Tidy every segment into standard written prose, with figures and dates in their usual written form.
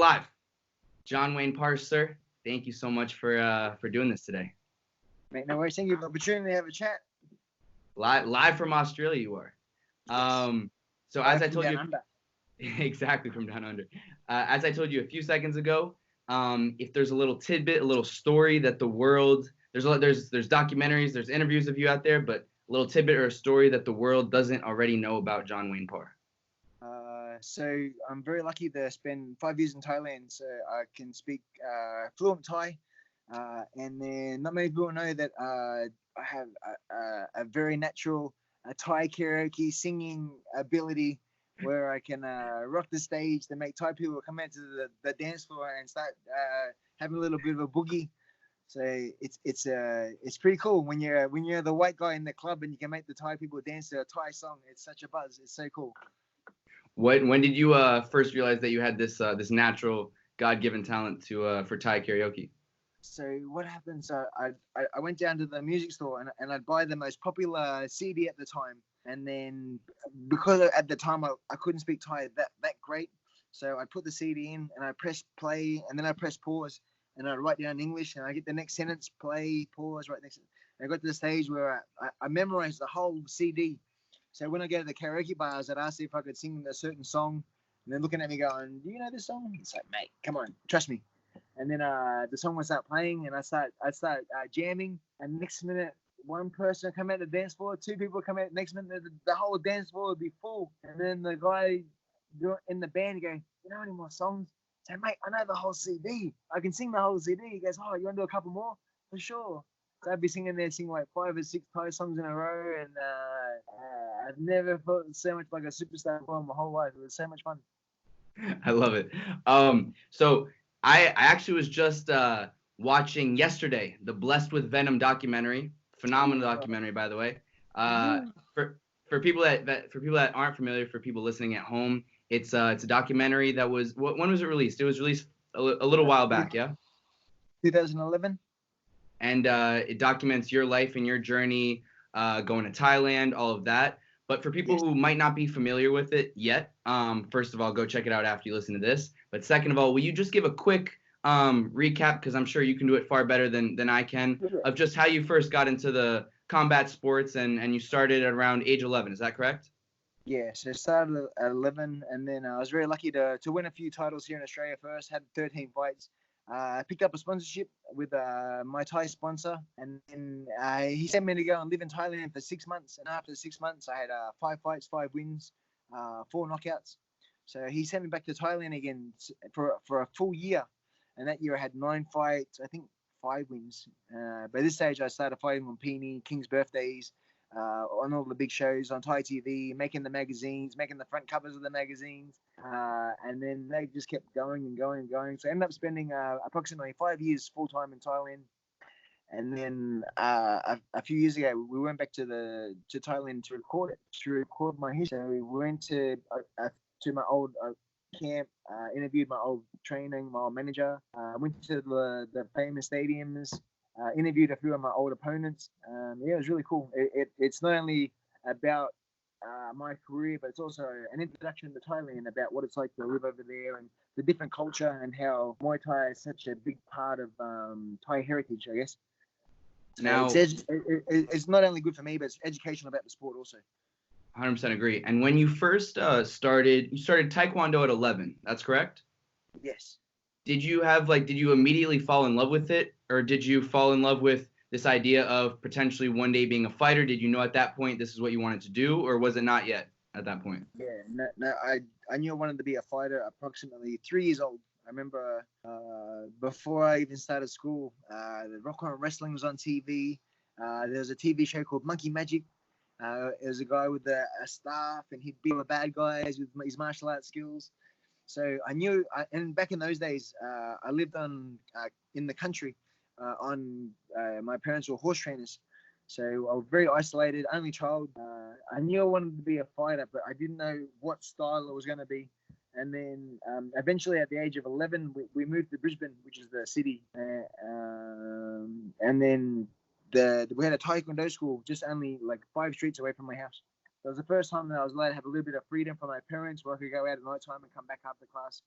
live. John Wayne Parr, sir, thank you so much for doing this today. Mate, no worries. Thank you for the opportunity to have a chat. Live from Australia, you are. Yes. So Live as I from told down you, under. exactly from down under. As I told you a few seconds ago, if there's a little tidbit, a little story that the world there's documentaries, there's interviews of you out there, but a little tidbit or a story that the world doesn't already know about John Wayne Parr. So I'm very lucky to spend 5 years in Thailand, so I can speak fluent Thai. And then not many people know that I have a very natural Thai karaoke singing ability where I can rock the stage to make Thai people come out to the dance floor and start having a little bit of a boogie. So it's pretty cool when you're the white guy in the club and you can make the Thai people dance to a Thai song. It's such a buzz. It's so cool. When did you first realize that you had this natural God-given talent for Thai karaoke? So what happened? So I went down to the music store and I'd buy the most popular CD at the time. And then because at the time I couldn't speak Thai that great, so I put the CD in and I press play and then I press pause and I write down English and I get the next sentence, play, pause, right next. And I got to the stage where I memorized the whole CD. So when I go to the karaoke bars, I'd ask if I could sing a certain song, and they're looking at me going, "Do you know this song?" It's like, "Mate, come on, trust me." And then the song would start playing, and I start jamming. And next minute, one person would come out the dance floor, two people would come out. Next minute, the whole dance floor would be full. And then the guy in the band go, "You know any more songs?" I say, "Mate, I know the whole CD. I can sing the whole CD." He goes, "Oh, you want to do a couple more?" For sure. So I'd be singing like 5 or 6 Thai songs in a row, and I've never felt so much like a superstar in my whole life. It was so much fun. I love it. So I actually was just watching yesterday the Blessed with Venom documentary. Phenomenal documentary, by the way. For people that aren't familiar, for people listening at home, it's a documentary that was when was it released? It was released a little while back, yeah. 2011. And it documents your life and your journey going to Thailand, all of that. But for people who might not be familiar with it yet, first of all, go check it out after you listen to this. But second of all, will you just give a quick recap, because I'm sure you can do it far better than I can, of just how you first got into the combat sports and you started at around age 11. Is that correct? Yeah, so I started at 11, and then I was very lucky to win a few titles here in Australia first, had 13 fights. I picked up a sponsorship with my Thai sponsor, and then he sent me to go and live in Thailand for 6 months. And after 6 months, I had 5 fights, 5 wins, 4 knockouts. So he sent me back to Thailand again for a full year. And that year I had 9 fights, I think 5 wins. By this stage, I started fighting on Peony, King's birthdays, on all the big shows on Thai TV, making the magazines, making the front covers of the magazines. And then they just kept going and going and going. So I ended up spending approximately 5 years full-time in Thailand. And then a few years ago, we went back to Thailand to record my history. So we went to my old camp, interviewed my old training, my old manager, went to the famous stadiums, interviewed a few of my old opponents. Yeah, it was really cool. It's not only about my career, but it's also an introduction to Thailand about what it's like to live over there and the different culture and how Muay Thai is such a big part of Thai heritage, I guess. Now, it's not only good for me, but it's educational about the sport also. 100% agree. And when you first started Taekwondo at 11, that's correct? Yes. Did you immediately fall in love with it, or did you fall in love with this idea of potentially one day being a fighter? Did you know at that point this is what you wanted to do, or was it not yet at that point? Yeah, no, I knew I wanted to be a fighter approximately 3 years old. I remember before I even started school, the Rock On Wrestling was on TV. There was a TV show called Monkey Magic. It was a guy with a staff, and he'd beat the bad guys with his martial arts skills. So I knew, and back in those days, I lived in the country. My parents were horse trainers, so I was very isolated, only child. I knew I wanted to be a fighter, but I didn't know what style it was going to be. And then eventually, at the age of 11, we moved to Brisbane, which is the city. And then we had a Taekwondo school just only like 5 streets away from my house. So it was the first time that I was allowed to have a little bit of freedom from my parents, where I could go out at night time and come back after class.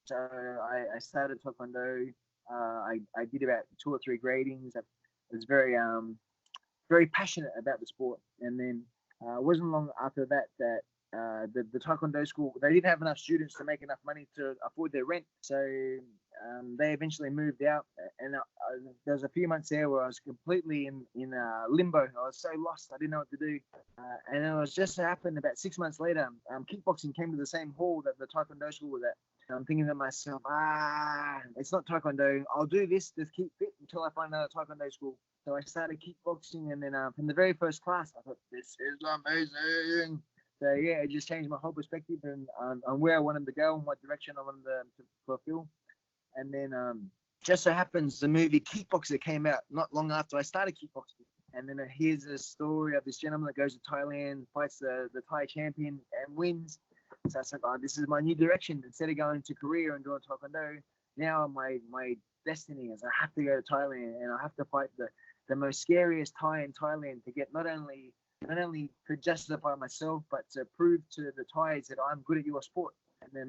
So I started Taekwondo. I did about 2 or 3 gradings. I was very passionate about the sport. And then it wasn't long after that the Taekwondo school, they didn't have enough students to make enough money to afford their rent. So they eventually moved out. And there was a few months there where I was completely in limbo. I was so lost. I didn't know what to do. And it was just happened about 6 months later, kickboxing came to the same hall that the Taekwondo school was at. And I'm thinking to myself, it's not Taekwondo. I'll do this, just keep fit until I find another Taekwondo school. So I started kickboxing, and then from the very first class, I thought, this is amazing. So yeah, it just changed my whole perspective and on where I wanted to go and what direction I wanted to fulfill. And then just so happens the movie Kickboxer came out not long after I started kickboxing. And then here's a story of this gentleman that goes to Thailand, fights the Thai champion and wins. So I was like, this is my new direction. Instead of going to Korea and doing Taekwondo, now my destiny is I have to go to Thailand and I have to fight the most scariest Thai in Thailand to get not only to justify myself, but to prove to the Thais that I'm good at your sport. And then,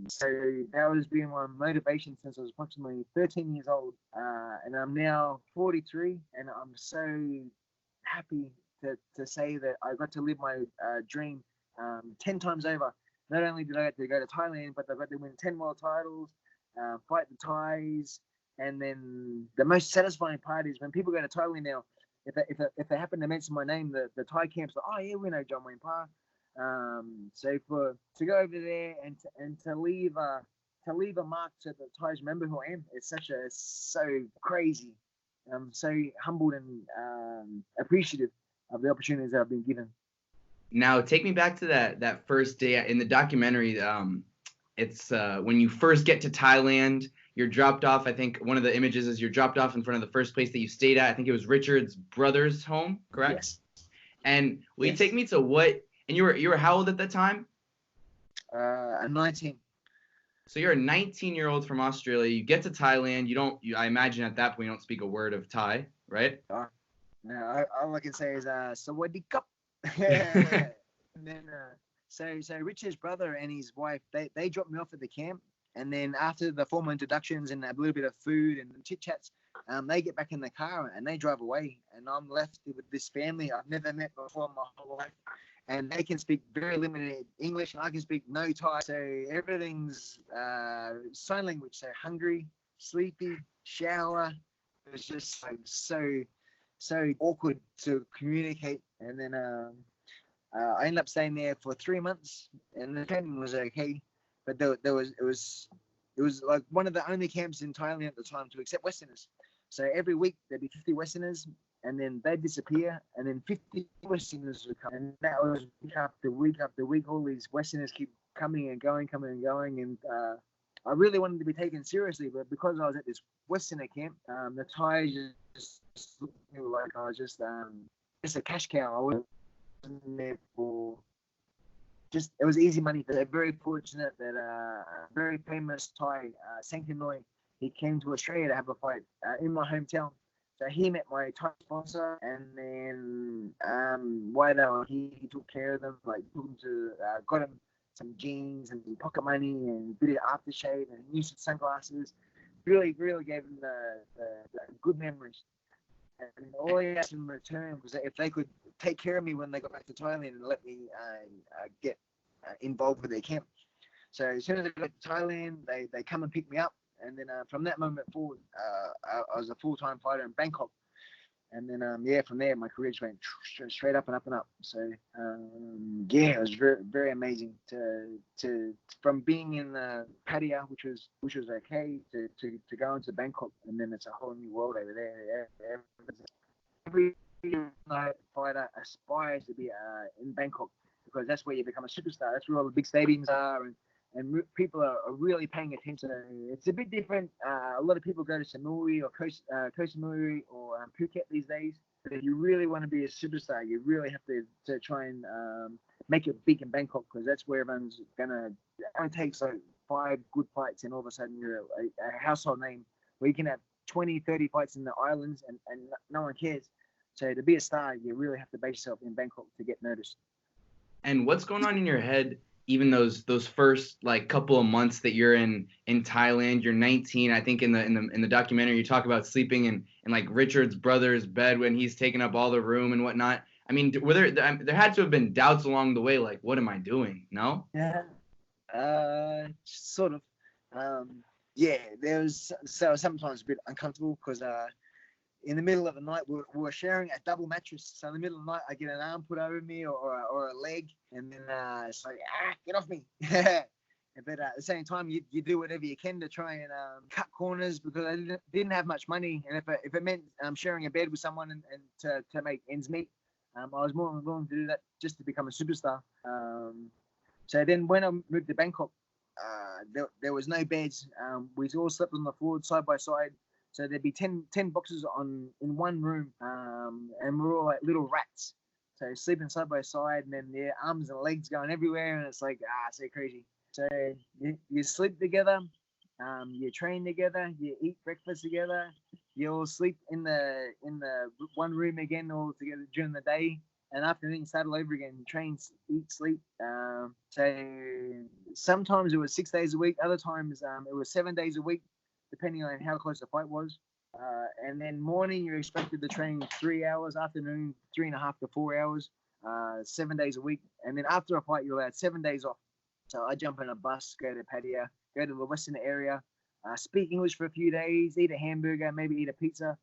so that has been my motivation since I was approximately 13 years old. And I'm now 43, and I'm so happy to say that I got to live my dream 10 times over. Not only did I get to go to Thailand, but I got to win 10 world titles, fight the Thais. And then the most satisfying part is when people go to Thailand now, if they happen to mention my name, the Thai camps are, oh yeah, we know John Wayne Parr. So to go over there and to leave a mark to the Thais remember who I am, it's so crazy. I'm so humbled and appreciative of the opportunities that I've been given. Now, take me back to that first day in the documentary. It's when you first get to Thailand, you're dropped off. I think one of the images is you're dropped off in front of the first place that you stayed at. I think it was Richard's brother's home, correct? Yes. And will you take me to what? And you were how old at that time? 19. So you're a 19-year-old from Australia. You get to Thailand. I imagine at that point you don't speak a word of Thai, right? No, all I can say is Sawadee Cup. And then so Richard's brother and his wife, they dropped me off at the camp. And then after the formal introductions and a little bit of food and chit chats, they get back in the car and they drive away. And I'm left with this family I've never met before in my whole life. And they can speak very limited English, and I can speak no Thai. So everything's sign language. So hungry, sleepy, shower. It was just like so awkward to communicate. And then I ended up staying there for 3 months, and the training was okay. But it was like one of the only camps in Thailand at the time to accept Westerners. So every week there'd be 50 Westerners, and then they'd disappear, and then 50 Westerners would come. And that was week after week after week. All these Westerners keep coming and going. And I really wanted to be taken seriously, but because I was at this Westerner camp, the Thai just looked at me like I was just a cash cow. I wasn't there for... it was easy money. They're very fortunate that a very famous Thai, Sankanoy, he came to Australia to have a fight in my hometown. So he met my Thai sponsor, and then while they were here, he took care of them, like took them to, got him some jeans and some pocket money and a bit of aftershave and new sunglasses. Really gave them the good memories. And all he asked in return was that if they could take care of me when they got back to Thailand and let me get involved with their camp. So as soon as they got to Thailand, they come and pick me up. And then from that moment forward, I was a full-time fighter in Bangkok. And then, from there, my career just went straight up and up and up. So, it was very, very amazing to from being in Pattaya, which was okay, to go into Bangkok, and then it's a whole new world over there. Every fighter aspires to be in Bangkok because that's where you become a superstar. That's where all the big stadiums are, and people are really paying attention. It's a bit different. A lot of people go to Samui or Koh Samui or Phuket these days. But if you really want to be a superstar, you really have to try and make it big in Bangkok because that's where everyone's gonna. It only takes like 5 good fights and all of a sudden you're a household name where you can have 20, 30 fights in the islands and no one cares. So to be a star, you really have to base yourself in Bangkok to get noticed. And what's going on in your head even those first like couple of months that you're in Thailand. You're 19. I think in the documentary you talk about sleeping in like Richard's brother's bed when he's taking up all the room and whatnot. I mean, were there had to have been doubts along the way, like what am I doing? No? Yeah. Sort of. Yeah, there was so sometimes a bit uncomfortable because in the middle of the night we were sharing a double mattress. So in the middle of the night I get an arm put over me or a leg, and then it's like get off me. But at the same time you do whatever you can to try and cut corners because I didn't have much money, and if it meant sharing a bed with someone and to make ends meet, I was more than willing to do that just to become a superstar. So then when I moved to Bangkok, there was no beds. We all slept on the floor side by side. So there'd be 10 boxes in one room, and we're all like little rats. So sleeping side by side, and then their arms and legs going everywhere, and it's like so crazy. So you sleep together, you train together, you eat breakfast together, you all sleep in the one room again all together during the day. And afternoon, you start all over again. Train, eat, sleep. So sometimes it was 6 days a week. Other times it was 7 days a week, depending on how close the fight was. And then morning, you're expected to train 3 hours. Afternoon, 3.5 to 4 hours. 7 days a week. And then after a fight, you're allowed 7 days off. So I jump in a bus, go to Pattaya, go to the Western area, speak English for a few days, eat a hamburger, maybe eat a pizza.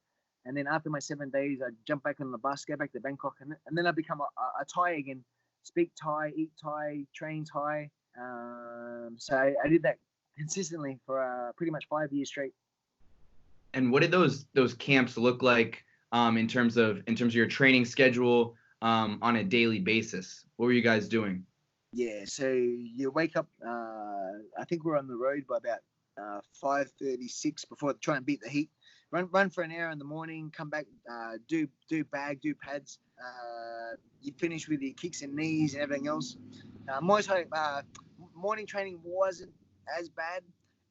And then after my 7 days, I jump back on the bus, go back to Bangkok, and then I become a Thai again. Speak Thai, eat Thai, train Thai. So I did that consistently for pretty much 5 years straight. And what did those camps look like in terms of your training schedule on a daily basis? What were you guys doing? Yeah, so you wake up. I think we're on the road by about 5:36 before try and beat the heat. Run for an hour in the morning, come back, do bag, do pads. You finish with your kicks and knees and everything else. Muay Thai morning training wasn't as bad,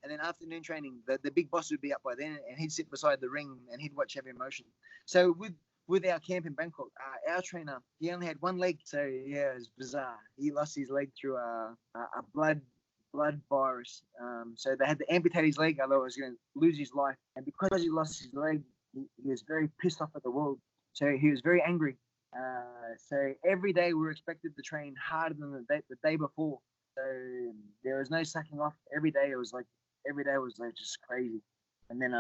and then afternoon training, the big boss would be up by then, and he'd sit beside the ring and he'd watch every motion. So with our camp in Bangkok, our trainer, he only had one leg, so yeah, it was bizarre. He lost his leg through a blood virus. So they had to amputate his leg, otherwise he was going to lose his life. And because he lost his leg, he was very pissed off at the world. So he was very angry. So every day we were expected to train harder than the day before. So there was no sucking off. Every day was like just crazy. And then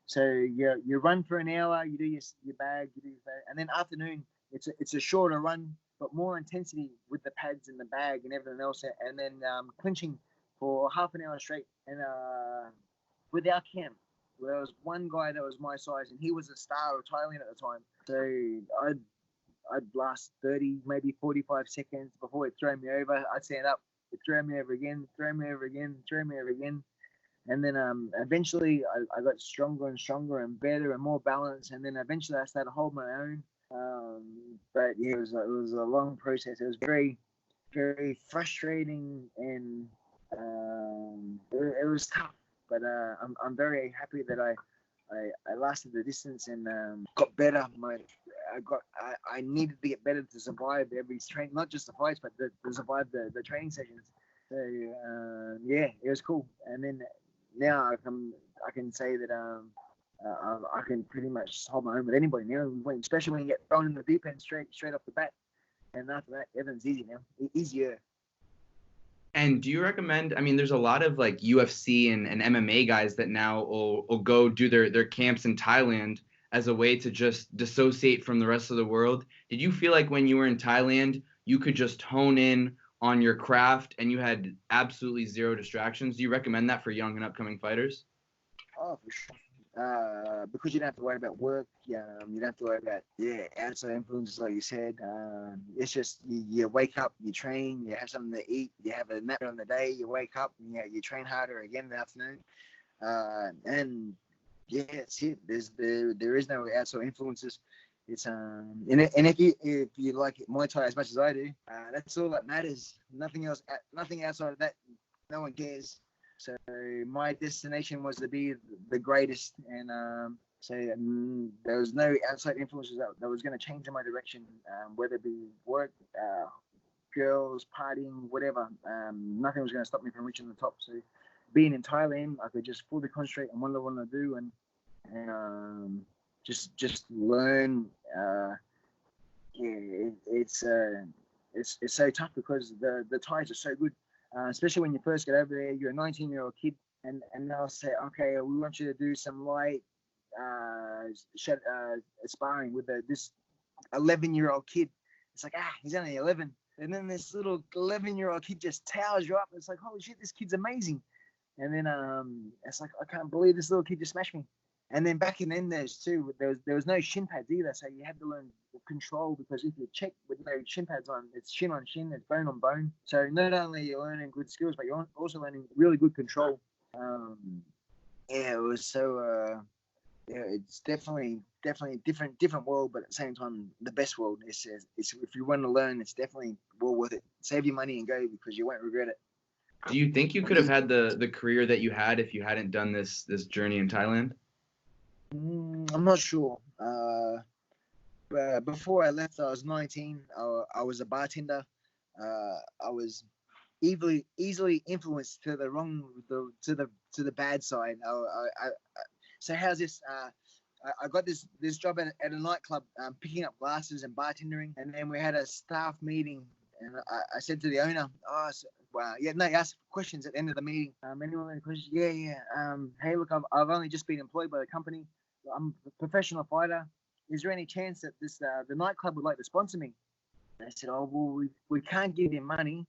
so you run for an hour, you do your bag, and then afternoon it's a shorter run, but more intensity with the pads and the bag and everything else, and then clinching for half an hour straight. And with our camp, there was one guy that was my size, and he was a star of Thailand at the time. So I'd last 30, maybe 45 seconds before he'd throw me over. I'd stand up, he'd throw me over again, throw me over again, throw me over again. And then eventually I got stronger and stronger and better and more balanced. And then eventually I started holding my own. But yeah, it was a long process. It was very, very frustrating, and it was tough. But I'm very happy that I lasted the distance and got better. I needed to get better to survive every train, not just the fights, but to survive the training sessions. So yeah, it was cool. And then now I can say that I can pretty much hold my own with anybody now, especially when you get thrown in the deep end straight off the bat. And after that, everything's easy now, easier. And do you recommend? I mean, there's a lot of like UFC and MMA guys that now will go do their camps in Thailand as a way to just dissociate from the rest of the world. Did you feel like when you were in Thailand, you could just hone in on your craft and you had absolutely zero distractions? Do you recommend that for young and upcoming fighters? Oh, for sure. Because you don't have to worry about work. You don't have to worry about outside influences, like you said. It's just you wake up, you train, you have something to eat, you have a nap on the day, you wake up, and you train harder again in the afternoon. And yeah, it's it. There is no outside influences. It's and if you like Muay Thai as much as I do, that's all that matters. Nothing else, nothing outside of that. No one cares. So my destination was to be the greatest, and there was no outside influences that was going to change in my direction, whether it be work, girls, partying, whatever. Nothing was going to stop me from reaching the top. So being in Thailand, I could just fully concentrate on what I want to do and just learn. It's so tough because the Thais are so good, especially when you first get over there. You're a 19-year-old kid, and they'll say, okay, we want you to do some light sparring with this 11-year-old kid. It's like, he's only 11. And then this little 11-year-old kid just towers you up. It's like, holy shit, this kid's amazing. And then it's like, I can't believe this little kid just smashed me. And then back in then, there was no shin pads either, so you had to learn control, because if you check with no shin pads on, it's shin on shin, it's bone on bone. So not only are you learning good skills, but you're also learning really good control. It was so. It's definitely different world, but at the same time, the best world. It's if you want to learn, it's definitely well worth it. Save your money and go, because you won't regret it. Do you think you could have had the career that you had if you hadn't done this journey in Thailand? I'm not sure. But before I left, I was 19. I was a bartender. I was easily influenced to the bad side. So how's this? I got this job at a nightclub, picking up glasses and bartending, and then we had a staff meeting, and I said to the owner, he asked questions at the end of the meeting. Anyone have any questions? Yeah. Hey, look, I've only just been employed by the company. I'm a professional fighter. Is there any chance that the nightclub would like to sponsor me? And I said, well, we can't give you money,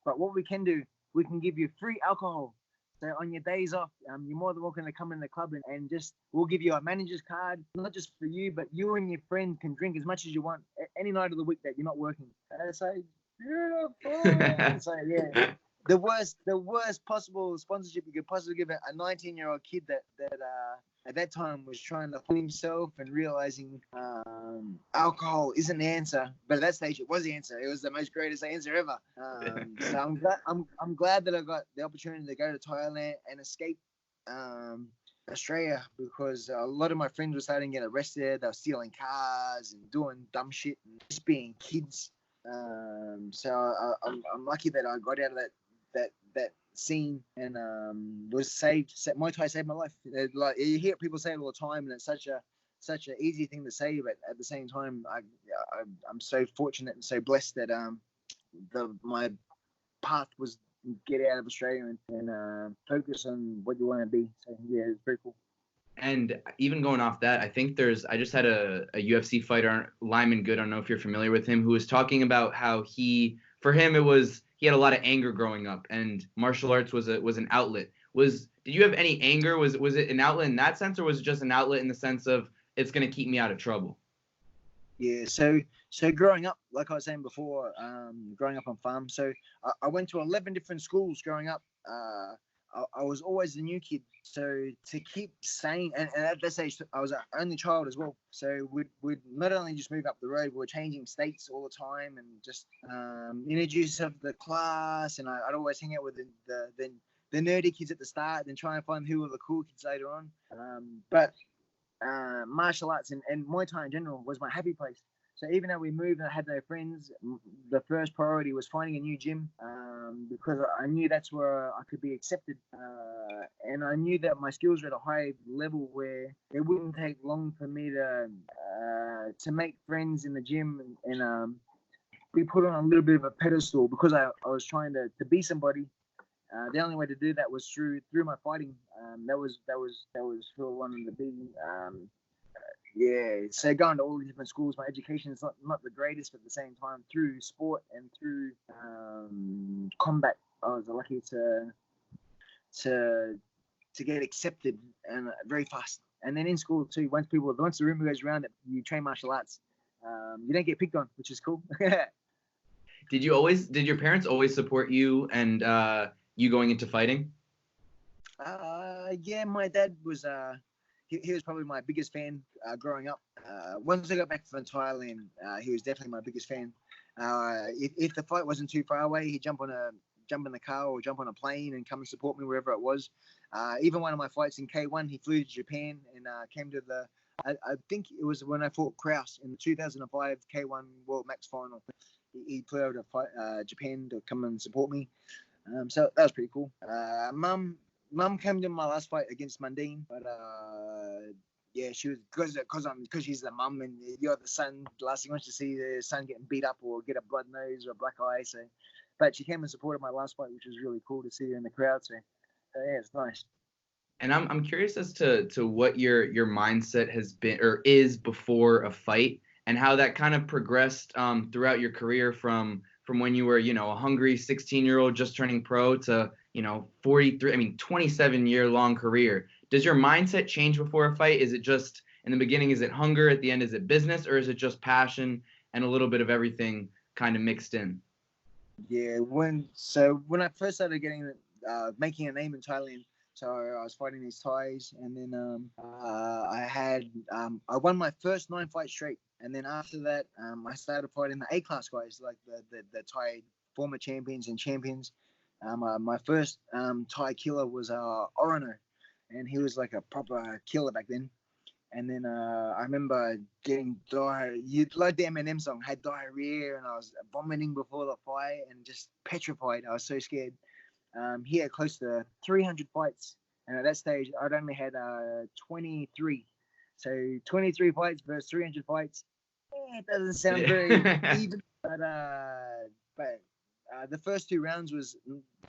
but what we can do, we can give you free alcohol. So on your days off, you're more than welcome to come in the club and just, we'll give you a manager's card, not just for you, but you and your friend can drink as much as you want any night of the week that you're not working. And I say, beautiful. So yeah, the worst possible sponsorship you could possibly give a 19-year-old kid that at that time was trying to find himself and realizing alcohol isn't the answer, but at that stage it was the answer. It was the most greatest answer ever. So I'm glad that I got the opportunity to go to Thailand and escape Australia, because a lot of my friends were starting to get arrested. They were stealing cars and doing dumb shit and just being kids. So I'm lucky that I got out of that scene and was saved. Muay Thai saved my life. Like, you hear people say it all the time, and it's such an easy thing to say, but at the same time, I'm so fortunate and so blessed that my path was get out of Australia and focus on what you want to be. So yeah, it's very cool. And even going off that, I think I just had a UFC fighter, Lyman Good, I don't know if you're familiar with him, who was talking about how for him, he had a lot of anger growing up, and martial arts was an outlet. Did you have any anger? Was it an outlet in that sense, or was it just an outlet in the sense of it's going to keep me out of trouble? Yeah, so growing up, like I was saying before, growing up on farm, so I went to 11 different schools growing up. I was always the new kid, so to keep sane, and at that stage I was an only child as well, so we'd not only just move up the road, we were changing states all the time, and just introduce of the class, and I'd always hang out with the nerdy kids at the start, then try and find who were the cool kids later on. But martial arts and Muay Thai in general was my happy place. So even though we moved and I had no friends, the first priority was finding a new gym, because I knew that's where I could be accepted. And I knew that my skills were at a high level where it wouldn't take long for me to make friends in the gym and be put on a little bit of a pedestal, because I was trying to be somebody. The only way to do that was through my fighting. That was who I wanted to be. Yeah, so going to all these different schools, my education is not the greatest, but at the same time, through sport and through combat, I was lucky to get accepted and very fast. And then in school too, once the rumor goes around that you train martial arts, you don't get picked on, which is cool. Did your parents always support you and you going into fighting? Yeah, my dad was. He was probably my biggest fan growing up. Once I got back from Thailand, he was definitely my biggest fan. If the fight wasn't too far away, he'd jump in the car or jump on a plane and come and support me wherever it was. Even one of my fights in K1, he flew to Japan and came to the I think it was when I fought Kraus in the 2005 K1 World Max Final. He flew over to Japan to come and support me. So that was pretty cool. Mum came to my last fight against Mundine, but yeah, she was because she's the mum and you're the son. The last thing you want to see the son getting beat up or get a blood nose or a black eye. So, but she came and supported my last fight, which was really cool to see her in the crowd. So yeah, it's nice. And I'm curious as to what your mindset has been or is before a fight, and how that kind of progressed throughout your career from when you were, a hungry 16-year-old just turning pro to, 27-year long career. Does your mindset change before a fight? Is it just in the beginning, is it hunger? At the end, is it business? Or is it just passion and a little bit of everything kind of mixed in? Yeah, when I first started making a name in Thailand, so I was fighting these Thais, and then I won my first 9 fights straight, and then after that, I started fighting the A-class guys, like the Thai former champions and champions. My first Thai killer was Orono, and he was like a proper killer back then. And then I remember getting diarrhea, like the Eminem song, had diarrhea, and I was vomiting before the fight and just petrified. I was so scared. He had close to 300 fights, and at that stage, I'd only had 23. So 23 fights versus 300 fights. It doesn't sound very even, but the first 2 rounds was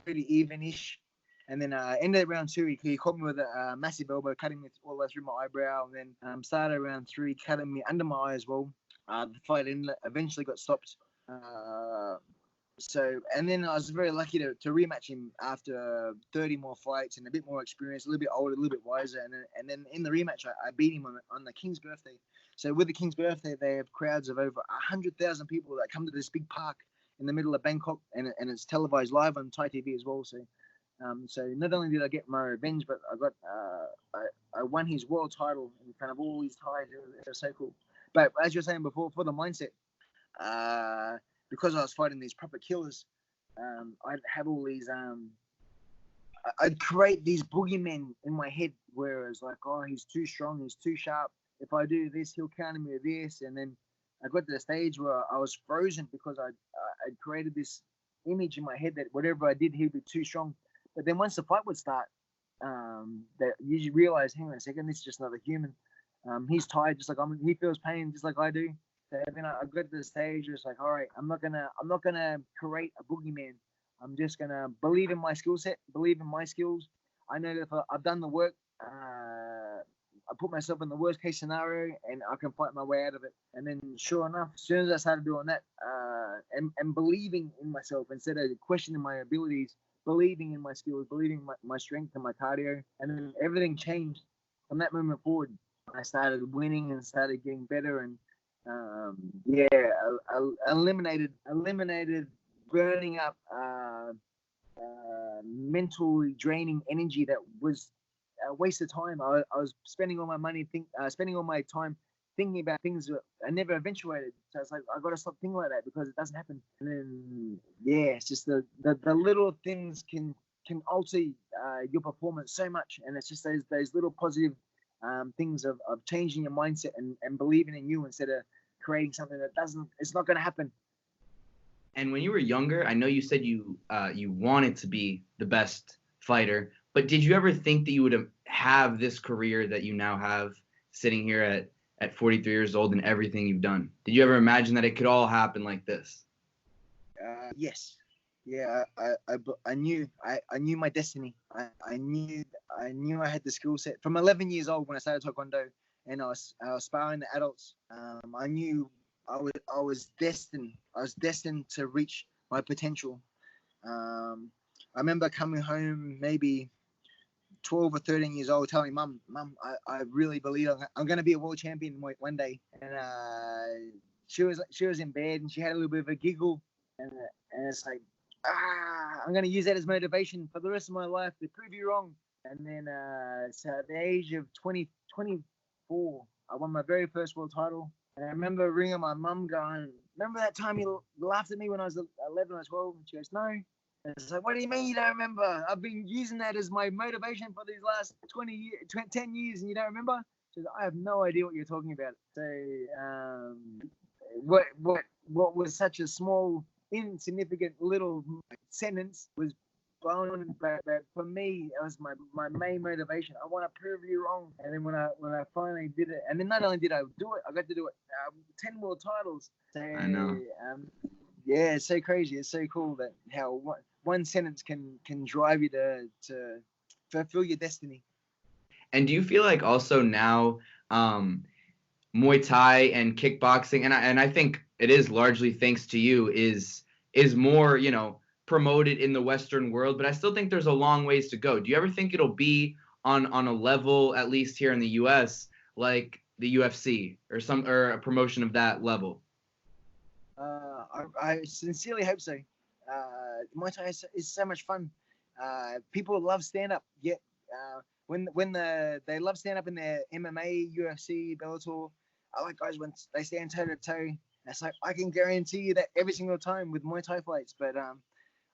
pretty even-ish. And then ended round 2, he caught me with a massive elbow, cutting me all the way through my eyebrow. And then started round 3, cutting me under my eye as well. The fight eventually got stopped. And then I was very lucky to rematch him after 30 more fights and a bit more experience, a little bit older, a little bit wiser. And then in the rematch, I beat him on the King's birthday. So with the King's birthday, they have crowds of over 100,000 people that come to this big park in the middle of Bangkok, and it's televised live on Thai TV as well. So not only did I get my revenge, but I won his world title in front of all these Thais. It was so cool. But as you were saying before, for the mindset, because I was fighting these proper killers, I'd have all these I'd create these boogeymen in my head where it's like, oh, he's too strong, he's too sharp. If I do this, he'll counter me with this. And then I got to the stage where I was frozen because I'd created this image in my head that whatever I did, he'd be too strong. But then once the fight would start, that you realize, hang on a second, this is just another human. He's tired, just like he feels pain, just like I do. So then I got to the stage where it's like, all right, I'm not gonna create a boogeyman. I'm just gonna believe in my skill set, believe in my skills. I know that if I've done the work, I put myself in the worst case scenario, and I can fight my way out of it. And then, sure enough, as soon as I started doing that, and believing in myself instead of questioning my abilities, believing in my skills, believing my strength and my cardio, and then everything changed from that moment forward. I started winning and started getting better, and I eliminated burning up mentally draining energy that was a waste of time. I was spending all my money, spending all my time thinking about things that I never eventuated. So it's like, I got to stop thinking like that because it doesn't happen. And then, it's just the little things can alter your performance so much. And it's just those little positive things of changing your mindset and believing in you instead of creating something that it's not going to happen. And when you were younger, I know you said you wanted to be the best fighter, but did you ever think that you would have this career that you now have, sitting here at 43 years old and everything you've done? Did you ever imagine that it could all happen like this? Yes. Yeah, I knew my destiny. I knew I had the skill set. From 11 years old when I started Taekwondo and I was sparring the adults, I knew I was destined to reach my potential. I remember coming home maybe 12 or 13 years old, telling Mum, I really believe I'm going to be a world champion one day. And she was in bed and she had a little bit of a giggle, and it's like, I'm going to use that as motivation for the rest of my life to prove you wrong. And then so at the age of 24, I won my very first world title. And I remember ringing my mum going, remember that time you laughed at me when I was 11 or 12? And she goes, no. And it's like, what do you mean you don't remember? I've been using that as my motivation for these last 10 years and you don't remember? She says, I have no idea what you're talking about. So what was such a small, insignificant little sentence was blown. But for me, it was my main motivation. I want to prove you wrong. And then when I finally did it, and then not only did I do it, I got to do it 10 world titles. So I know. yeah, it's so crazy. It's so cool that how one sentence can drive you to fulfill your destiny. And do you feel like also now Muay Thai and kickboxing, and I think it is largely thanks to you, is more, promoted in the Western world, but I still think there's a long ways to go. Do you ever think it'll be on a level, at least here in the US, like the UFC or a promotion of that level? I sincerely hope so. Muay Thai is so much fun. People love stand up. Yet when they love stand up in their MMA, UFC, Bellator, I like guys when they stand toe to toe. It's like I can guarantee you that every single time with Muay Thai fights. But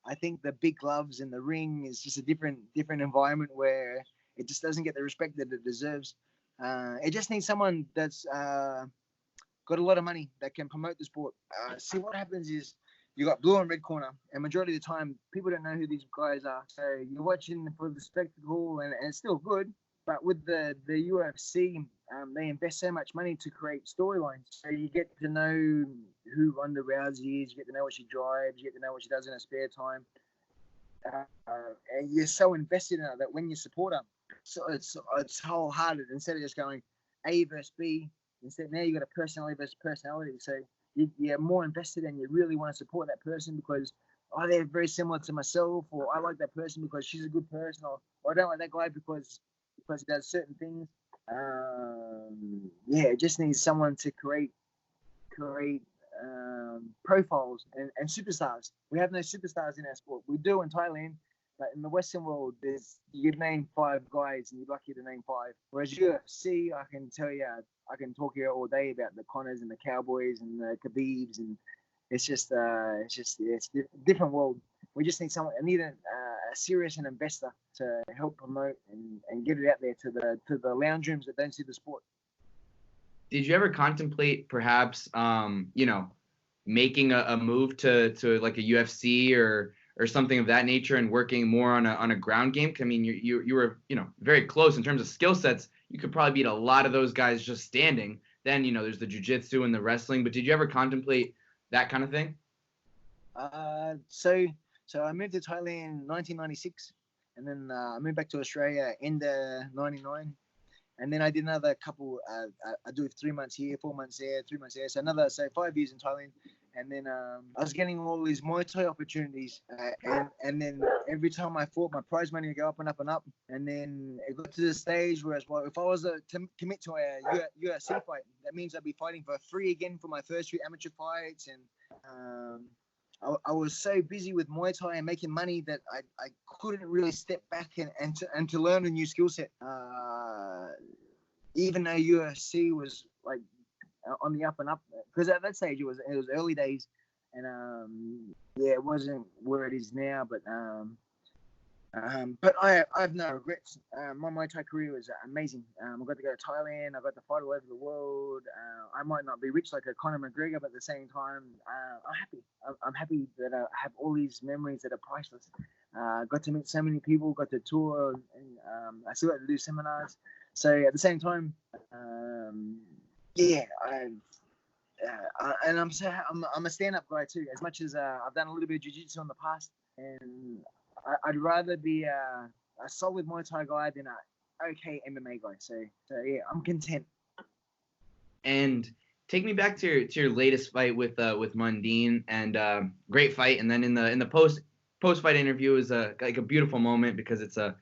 I think the big gloves and the ring is just a different environment where it just doesn't get the respect that it deserves. It just needs someone that's got a lot of money that can promote the sport. See, what happens is you got blue and red corner, and majority of the time people don't know who these guys are. So you're watching for the spectacle, and it's still good. But with the UFC, they invest so much money to create storylines. So you get to know who Ronda Rousey is, you get to know what she drives, you get to know what she does in her spare time. And you're so invested in it that when you support her, so it's wholehearted instead of just going A versus B. Instead, now you got a personality versus personality. So you're more invested and you really want to support that person because they're very similar to myself, or I like that person because she's a good person, or I don't like that guy because he does certain things. It just needs someone to create profiles and superstars. We have no superstars in our sport. We do in Thailand, but in the Western world, you can name 5 guys and you're lucky to name 5. Whereas UFC, I can talk here all day about the Connors and the Cowboys and the Khabibs, and it's a different world. We just need someone. I need a serious investor to help promote and get it out there to the lounge rooms that don't see the sport. Did you ever contemplate perhaps, making a move to like a UFC or something of that nature and working more on a ground game? I mean, you were very close in terms of skill sets. You could probably beat a lot of those guys just standing. Then there's the jiu-jitsu and the wrestling. But did you ever contemplate that kind of thing? So I moved to Thailand in 1996, and then I moved back to Australia end of 99. And then I did another couple. I do 3 months here, 4 months there, 3 months there. So 5 years in Thailand. And then I was getting all these Muay Thai opportunities. And then every time I fought, my prize money would go up and up and up. And then it got to the stage where if I was to commit to a UFC fight, that means I'd be fighting for free again for my first 3 amateur fights. And I was so busy with Muay Thai and making money that I couldn't really step back and to learn a new skill set. Even though UFC was like on the up and up, because at that stage it was early days, and it wasn't where it is now. But I have no regrets. My Muay Thai career was amazing. I got to go to Thailand. I got to fight all over the world. I might not be rich like a Conor McGregor, but at the same time, I'm happy. I'm happy that I have all these memories that are priceless. Got to meet so many people. Got to tour, and I still got to do seminars. So at the same time, and I'm a stand-up guy too. As much as I've done a little bit of jiu-jitsu in the past, and I'd rather be a solid Muay Thai guy than a okay MMA guy. So yeah, I'm content. And take me back to your latest fight with Mundine, and great fight. And then in the post fight interview is like a beautiful moment because it's the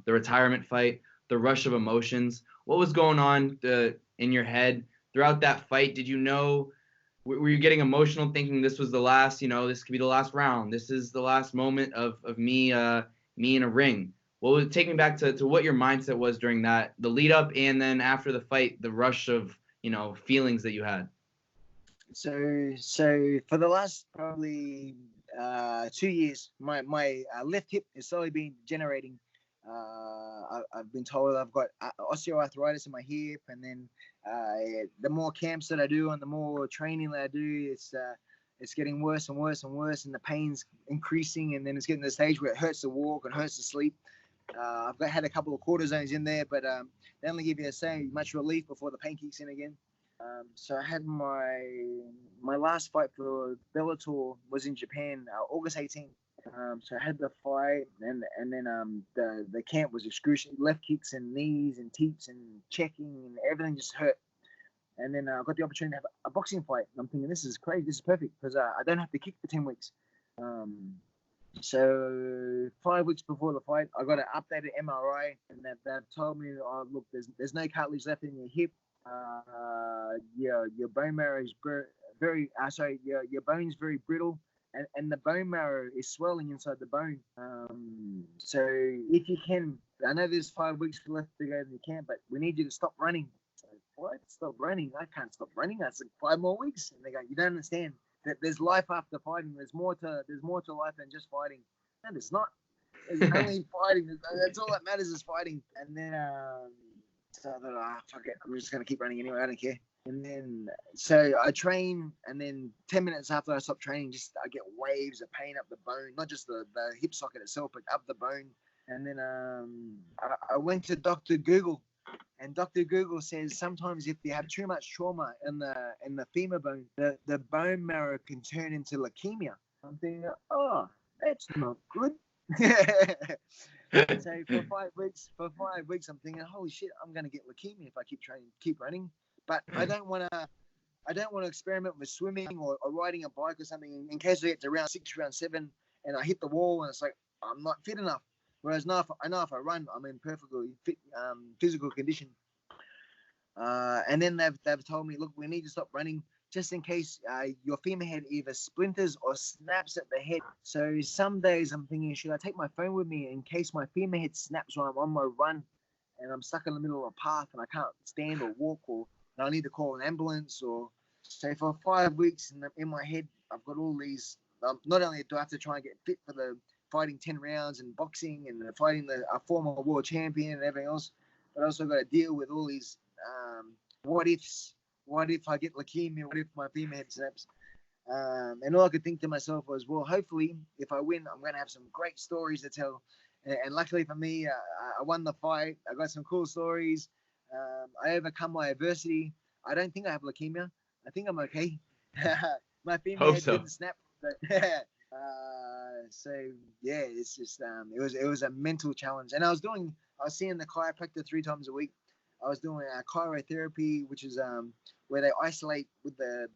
retirement fight, the rush of emotions. What was going on in your head throughout that fight? Did you know? Were you getting emotional, thinking this was the last? This could be the last round. This is the last moment of me in a ring. Take me back to what your mindset was during the lead up, and then after the fight, the rush of feelings that you had. So for the last probably 2 years, my left hip has slowly been degenerating, I've been told I've got osteoarthritis in my hip, and then the more camps that I do and the more training that I do, it's getting worse and worse and worse, and the pain's increasing, and then it's getting to the stage where it hurts to walk and hurts to sleep. I've had a couple of cortisones in there, but they only give you so much relief before the pain kicks in again. So I had my last fight for Bellator was in Japan, August 18th. So I had the fight, and then the camp was excruciating, left kicks and knees and teeps and checking, and everything just hurt. And then I got the opportunity to have a boxing fight. And I'm thinking, this is crazy, this is perfect, because I don't have to kick for 10 weeks. So 5 weeks before the fight, I got an updated MRI, and they've told me, oh, look, there's no cartilage left in your hip. Your bone marrow is your bone's very brittle, and the bone marrow is swelling inside the bone. So if you can, I know there's 5 weeks left to go to the camp, but we need you to stop running. So, what? Stop running? I can't stop running. That's like 5 more weeks. And they go, you don't understand that there's life after fighting. There's more to life than just fighting. No, there's not. There's only fighting. That's all that matters is fighting. And then so I thought, fuck it, I'm just gonna keep running anyway. I don't care. And then so I train, and then 10 minutes after I stop training, I get waves of pain up the bone, not just the hip socket itself, but up the bone. And then I went to Dr. Google, and Dr. Google says sometimes if you have too much trauma in the femur bone, the bone marrow can turn into leukemia. I'm thinking, oh, that's not good. So for 5 weeks, I'm thinking, holy shit, I'm gonna get leukemia if I keep running. But I don't want to experiment with swimming or riding a bike or something in case I get to round 6, round 7, and I hit the wall and it's like I'm not fit enough. Whereas now I know if I run, I'm in perfectly fit physical condition. And then they've told me, look, we need to stop running just in case your femur head either splinters or snaps at the head. So some days I'm thinking, should I take my phone with me in case my femur head snaps while I'm on my run and I'm stuck in the middle of a path and I can't stand or walk, or I need to call an ambulance? Or so for 5 weeks in my head, I've got all these. Not only do I have to try and get fit for the fighting 10 rounds and boxing and fighting a former world champion and everything else, but I also got to deal with all these what ifs. What if I get leukemia? What if my femur head snaps? And all I could think to myself was, well, hopefully, if I win, I'm going to have some great stories to tell. And luckily for me, I won the fight. I got some cool stories. I overcome my adversity. I don't think I have leukemia. I think I'm okay. My femur head didn't snap. But so yeah, it's just it was a mental challenge. And I was seeing the chiropractor 3 times a week. I was doing chirotherapy, which is where they isolate with the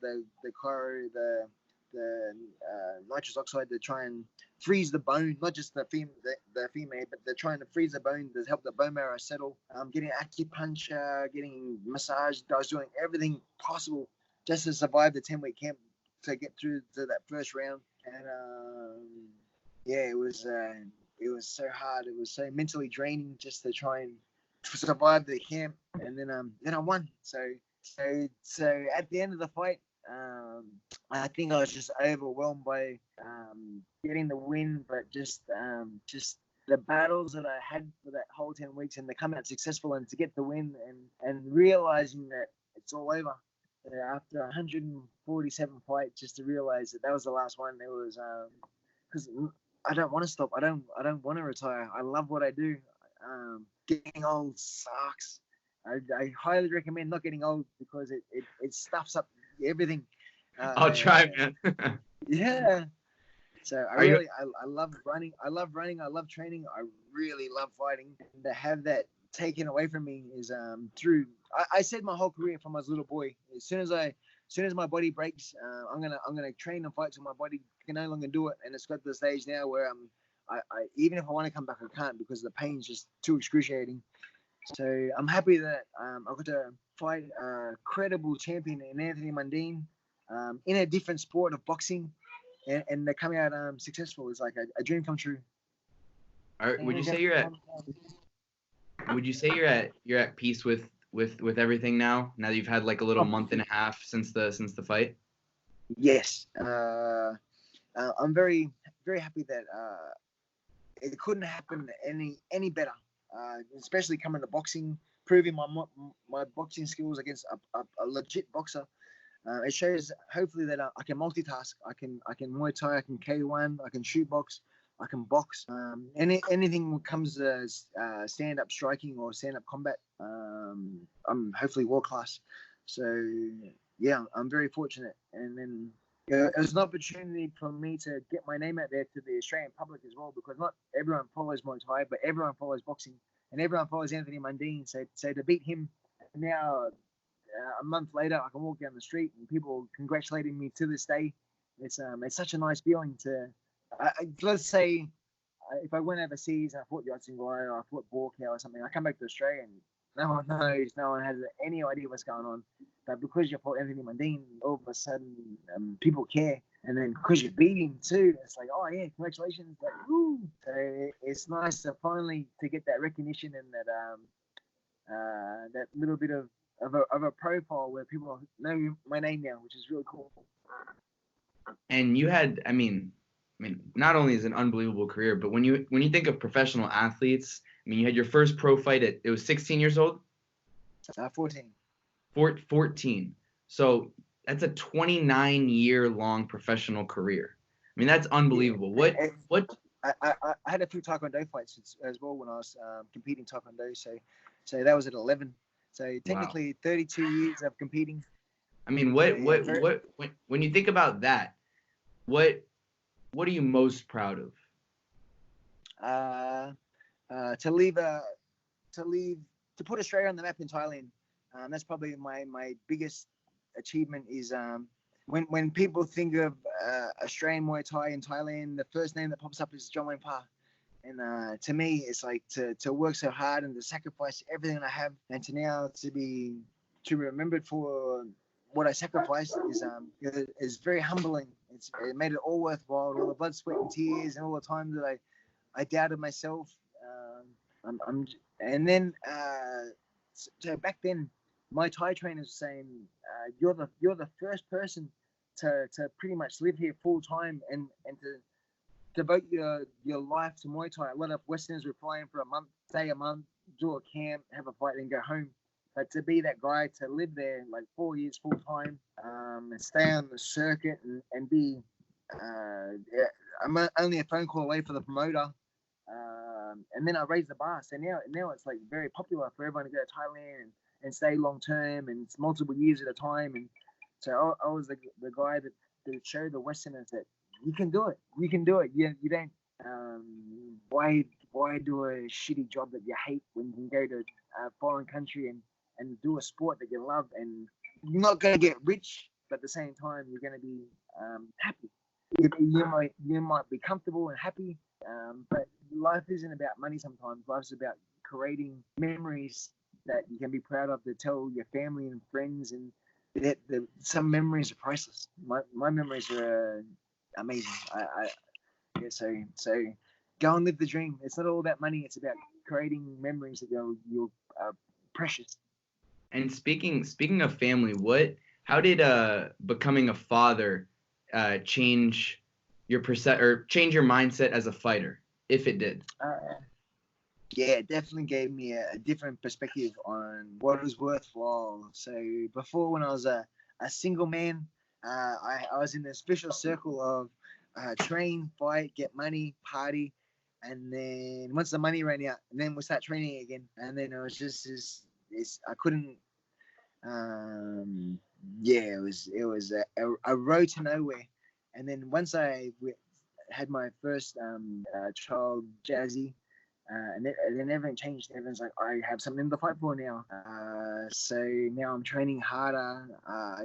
nitrous oxide to try and freeze the bone, not just the femur, but they're trying to freeze the bone to help the bone marrow settle. Getting acupuncture, getting massage. I was doing everything possible just to survive the 10-week camp to get through to that first round. And yeah, it was so hard. It was so mentally draining just to try and survive the camp. And then I won. So at the end of the fight, I think I was just overwhelmed by getting the win, but just the battles that I had for that whole 10 weeks and to come out successful and to get the win and realizing that it's all over. After 147 fights, just to realize that was the last one. It was because I don't want to stop. I don't want to retire. I love what I do. Getting old sucks. I highly recommend not getting old because it stuffs up everything. I'll try, man. Yeah. So I love running. I love running. I love training. I really love fighting. And to have that taken away from me is through. I said my whole career from I was a little boy. As soon as my body breaks, I'm gonna train and fight till my body can no longer do it. And it's got to the stage now where I even if I want to come back, I can't because the pain's just too excruciating. So I'm happy that I got to fight a credible champion in Anthony Mundine in a different sport of boxing, and they're coming out successful. It's like a dream come true. Would you say you're at peace with everything now? Now that you've had like a little month and a half since the fight. Yes, I'm very very happy that it couldn't happen any better. Especially coming to boxing, proving my boxing skills against a legit boxer. It shows hopefully that I can multitask. I can Muay Thai, I can K1, I can shoot box, I can box. Anything comes to stand up striking or stand up combat, I'm hopefully world class. So yeah, I'm very fortunate. And then it was an opportunity for me to get my name out there to the Australian public as well, because not everyone follows Muay Thai, but everyone follows boxing, and everyone follows Anthony Mundine. So to beat him now, a month later, I can walk down the street and people congratulating me to this day. It's such a nice feeling to. Let's say if I went overseas and I fought Yatsen Guy or I fought Borkow or something, I come back to Australia and no one knows, no one has any idea what's going on. But because you fought Anthony Mundine, all of a sudden people care. And then because you beat him too, it's like, oh yeah, congratulations! Like, woo! So it's nice to finally to get that recognition and that little bit of a profile where people know my name now, which is really cool. And you had, I mean, not only is it an unbelievable career, but when you think of professional athletes, I mean, you had your first pro fight at, it was 16 years old? 14. 14. So that's a 29-year-long professional career. I mean, that's unbelievable. Yeah. What? I had a few Taekwondo fights as well when I was competing Taekwondo. So that was at 11. So technically, wow. 32 years of competing. I mean, when you think about that, what are you most proud of? To put Australia on the map in Thailand. That's probably my biggest achievement is when people think of Australian Muay Thai in Thailand, the first name that pops up is Wayne Parr. And to me, it's like to work so hard and to sacrifice everything I have, and to now to be remembered for what I sacrificed is very humbling. It made it all worthwhile, all the blood, sweat, and tears, and all the times that I doubted myself. So back then, my Thai trainers were saying, you're the first person to pretty much live here full time and to devote your life to Muay Thai. A lot of Westerners were flying for a month, stay a month, do a camp, have a fight, and go home. But to be that guy, to live there like 4 years full time, and stay on the circuit and be, I'm only a phone call away for the promoter. And then I raised the bar. So now it's like very popular for everyone to go to Thailand and stay long term, and it's multiple years at a time. And so I was the guy that showed the Westerners that you can do it. You can do it. You don't. Why do a shitty job that you hate when you can go to a foreign country and do a sport that you love? And you're not going to get rich, but at the same time you're going to be happy. You might be comfortable and happy, but life isn't about money sometimes. Life's about creating memories that you can be proud of to tell your family and friends, and some memories are priceless. My memories are amazing. So go and live the dream. It's not all about money. It's about creating memories that you're precious. And speaking of family, how did becoming a father change your change your mindset as a fighter, if it did? Yeah, it definitely gave me a different perspective on what was worthwhile. So before, when I was a single man, I was in this vicious circle of train, fight, get money, party, and then once the money ran out, and then we'll start training again. And then it was just this I couldn't. It was a road to nowhere. And then once I had my first child, Jazzy, and then everything changed. Everyone's like, I have something to fight for now. So now I'm training harder.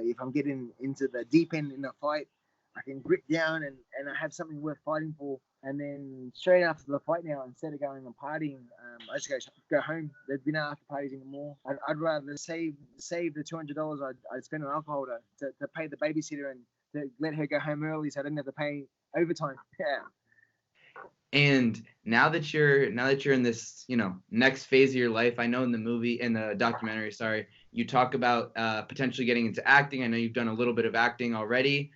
If I'm getting into the deep end in a fight, I can grit down and I have something worth fighting for. And then straight after the fight now, instead of going and partying, I just go home. There's been no after parties anymore. I'd rather save the $200 I'd spend on alcohol to pay the babysitter and to let her go home early, so I didn't have to pay overtime. Yeah. And now that you're in this, next phase of your life, I know in the documentary, you talk about potentially getting into acting. I know you've done a little bit of acting already.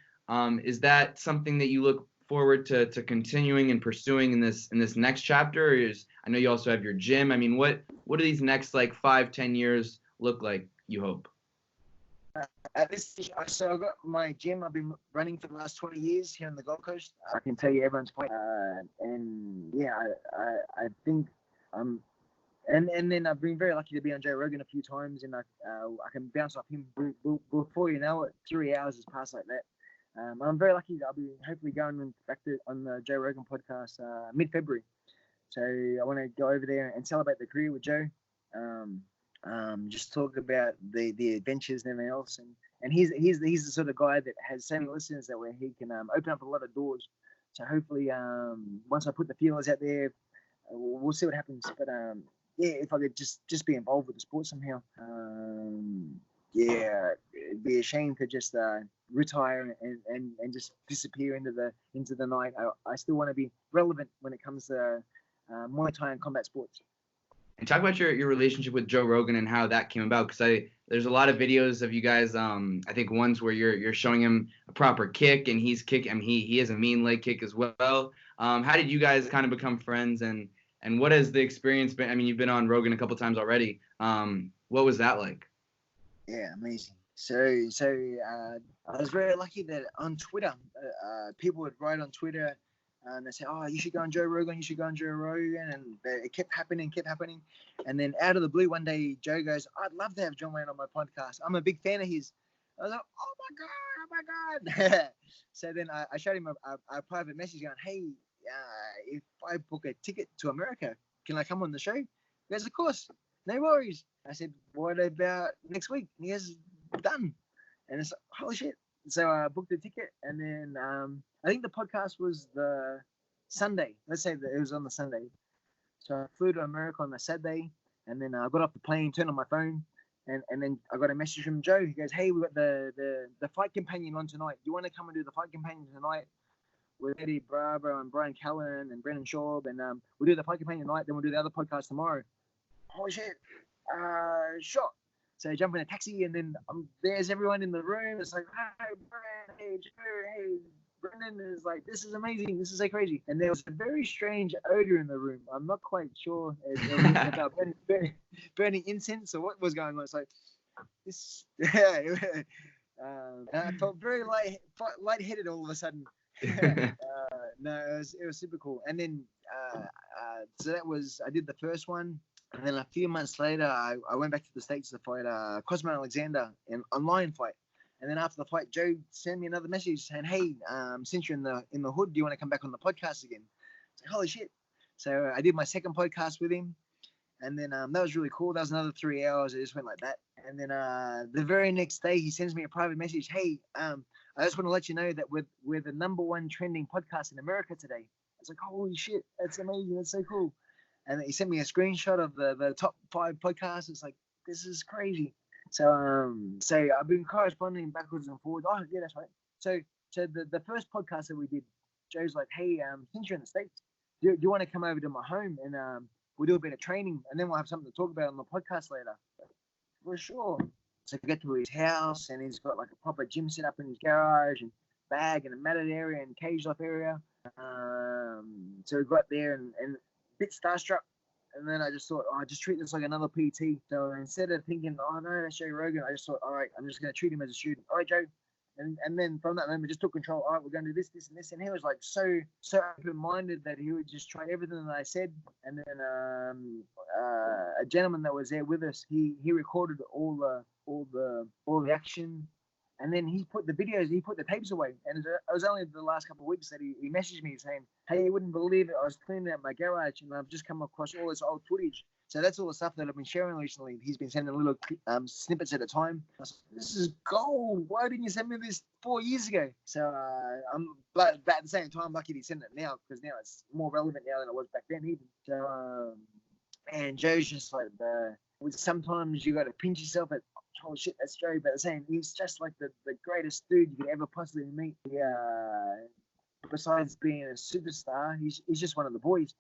Is that something that you look forward to continuing and pursuing in this next chapter? I know you also have your gym. I mean, what do these next like 5-10 years look like, you hope? At this stage, so I've got my gym. I've been running for the last 20 years here on the Gold Coast. I can tell you everyone's point. And yeah, I think and then I've been very lucky to be on Joe Rogan a few times, and I can bounce off him. Before you know it, 3 hours has passed like that. I'm very lucky that I'll be hopefully going back on the Joe Rogan podcast mid-February. So I want to go over there and celebrate the career with Joe. Just talk about the adventures and everything else. And he's the sort of guy that has so many listeners that where he can open up a lot of doors. So hopefully, once I put the feelers out there, we'll see what happens. But yeah, if I could just be involved with the sport somehow. Yeah, it'd be a shame to just retire and just disappear into the night. I still want to be relevant when it comes to Muay Thai and combat sports. And talk about your relationship with Joe Rogan and how that came about, because there's a lot of videos of you guys. I think ones where you're showing him a proper kick and he's kicking. I mean, he has a mean leg kick as well. How did you guys kind of become friends, and what has the experience been? I mean, you've been on Rogan a couple times already. What was that like? Yeah, amazing. So I was very lucky that on Twitter, people would write on Twitter and they say, "Oh, you should go on Joe Rogan. You should go on Joe Rogan," and it kept happening. And then out of the blue, one day Joe goes, "I'd love to have John Wayne on my podcast. I'm a big fan of his." I was like, "Oh my god!" So then I showed him a private message going, "Hey, if I book a ticket to America, can I come on the show?" He goes, "Of course, no worries." I said, "What about next week?" And he goes, "Done." And it's like, holy shit. So I booked the ticket, and then I think the podcast was the Sunday. Let's say that it was on the Sunday. So I flew to America on the Saturday, and then I got off the plane, turned on my phone, and then I got a message from Joe. He goes, "Hey, we got the fight companion on tonight. Do you want to come and do the fight companion tonight with Eddie Bravo and Brian Callen and Brendan Schaub? And we'll do the fight companion tonight, then we'll do the other podcast tomorrow." Holy shit. Sure. So I jump in a taxi, and then there's everyone in the room. It's like, "Hi, Brian, hey, Joe, hey, Brendan." Is like, "This is amazing. This is so crazy." And there was a very strange odor in the room. I'm not quite sure about burning incense or what was going on. It's like, this, and I felt very lightheaded all of a sudden. No, it was super cool. And then, so I did the first one. And then a few months later, I went back to the States to fight Cosmo Alexander in a lion fight. And then after the fight, Joe sent me another message saying, "Hey, since you're in the hood, do you want to come back on the podcast again?" I was like, holy shit. So I did my second podcast with him. And then that was really cool. That was another 3 hours. It just went like that. And then the very next day, he sends me a private message. "Hey, I just want to let you know that we're the #1 trending podcast in America today." I was like, holy shit, that's amazing. That's so cool. And he sent me a screenshot of the top 5 podcasts. It's like, this is crazy. So I've been corresponding backwards and forwards. Oh, yeah, that's right. So the first podcast that we did, Joe's like, "Hey, since you're in the States, do you want to come over to my home and we'll do a bit of training, and then we'll have something to talk about on the podcast later?" For sure. So I get to his house, and he's got like a proper gym set up in his garage, and bag and a matted area and caged off area. So we got there and bit starstruck, and then I just thought, I just treat this like another PT. So instead of thinking, "Oh no, that's Joe Rogan," I just thought, all right, I'm just going to treat him as a student. All right, Joe. And then from that moment, just took control. All right, we're going to do this, this, and this. And he was like so open-minded that he would just try everything that I said. And then a gentleman that was there with us, he recorded all the action. And then he put the tapes away. And it was only the last couple of weeks that he messaged me saying, "Hey, you wouldn't believe it. I was cleaning out my garage and I've just come across all this old footage." So that's all the stuff that I've been sharing recently. He's been sending little snippets at a time. I was like, "This is gold. Why didn't you send me this 4 years ago?" So but at the same time, I'm lucky he sent it now, because now it's more relevant now than it was back then even. So, and Joe's just like, sometimes you got to pinch yourself at, "Oh shit, that's Joe," but the same, he's just like the greatest dude you could ever possibly meet. Besides being a superstar, he's just one of the boys,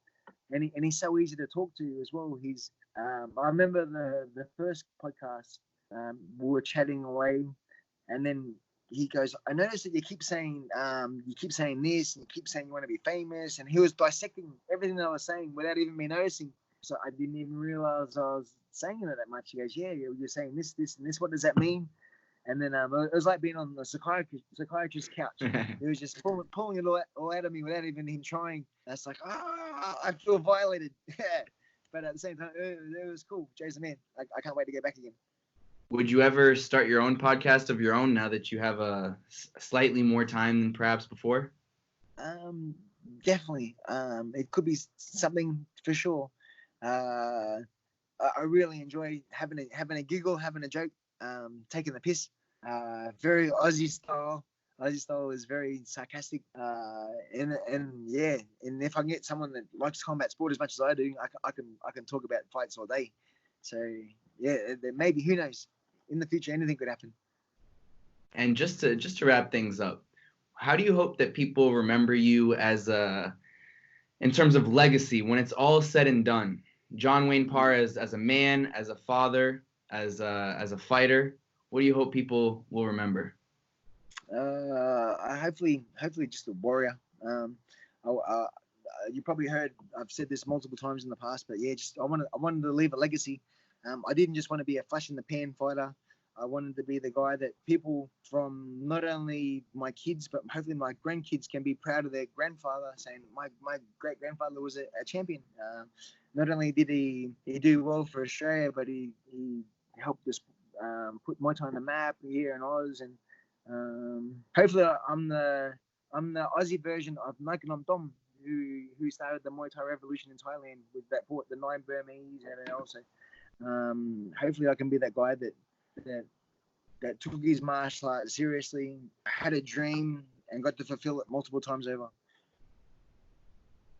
and he's so easy to talk to as well. He's I remember the first podcast, we were chatting away, and then he goes, I noticed that you keep saying this, and you keep saying you want to be famous, and he was dissecting everything that I was saying without even me noticing. So I didn't even realize I was saying it that much. He goes, yeah, you're saying this, and this. What does that mean? And then it was like being on the psychiatrist's couch. He was just pulling it all out of me without even him trying. That's like, I feel violated. But at the same time, it was cool. Jay's the man. I can't wait to get back again. Would you ever start your own podcast of your own now that you have a slightly more time than perhaps before? Definitely. It could be something for sure. I really enjoy having a giggle, having a joke, taking the piss. Very Aussie style. Aussie style is very sarcastic. And if I can get someone that likes combat sport as much as I do, I can talk about fights all day. So yeah, maybe, who knows? In the future, anything could happen. And just to wrap things up, how do you hope that people remember you as in terms of legacy when it's all said and done? John Wayne Parr as a man, as a father, as a fighter. What do you hope people will remember? Hopefully just a warrior. You probably heard I've said this multiple times in the past, but yeah, I wanted to leave a legacy. I didn't just want to be a flash in the pan fighter. I wanted to be the guy that people, from not only my kids, but hopefully my grandkids, can be proud of their grandfather, saying my great grandfather was a champion. Not only did he do well for Australia, but he helped us put Muay Thai on the map here in Oz, and hopefully I'm the Aussie version of Nakanam Tom, who started the Muay Thai revolution in Thailand with that brought the 9 Burmese, and then also hopefully I can be that guy that took his martial art seriously, had a dream, and got to fulfill it multiple times over.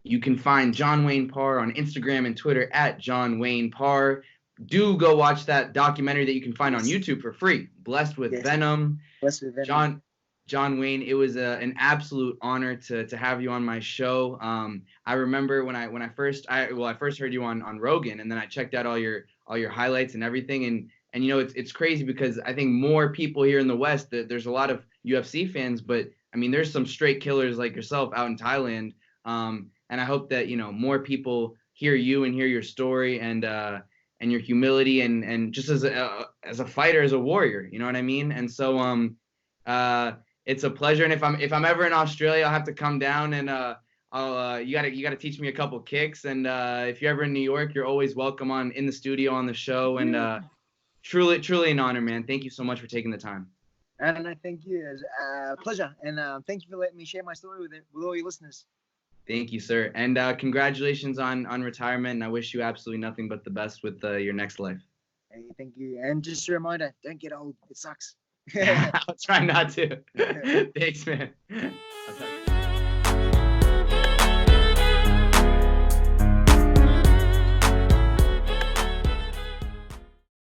You can find John Wayne Parr on Instagram and Twitter at John Wayne Parr. Do go watch that documentary that you can find on YouTube for free, Blessed with Venom. Blessed with Venom. John Wayne, it was an absolute honor to have you on my show. I remember when I first heard you on Rogan, and then I checked out all your highlights and everything, and you know, it's crazy because I think more people here in the West, there's a lot of UFC fans, but I mean, there's some straight killers like yourself out in Thailand. And I hope that, you know, more people hear you and hear your story and your humility and just as a fighter, as a warrior, you know what I mean? And so it's a pleasure. And if I'm ever in Australia, I'll have to come down and you gotta teach me a couple kicks. And if you're ever in New York, you're always welcome in the studio on the show. And truly an honor, man. Thank you so much for taking the time. And I thank you. It's a pleasure. And thank you for letting me share my story with all your listeners. Thank you, sir. And congratulations on retirement. And I wish you absolutely nothing but the best with your next life. Hey, thank you. And just a reminder, don't get old. It sucks. I'll try not to. Thanks, man.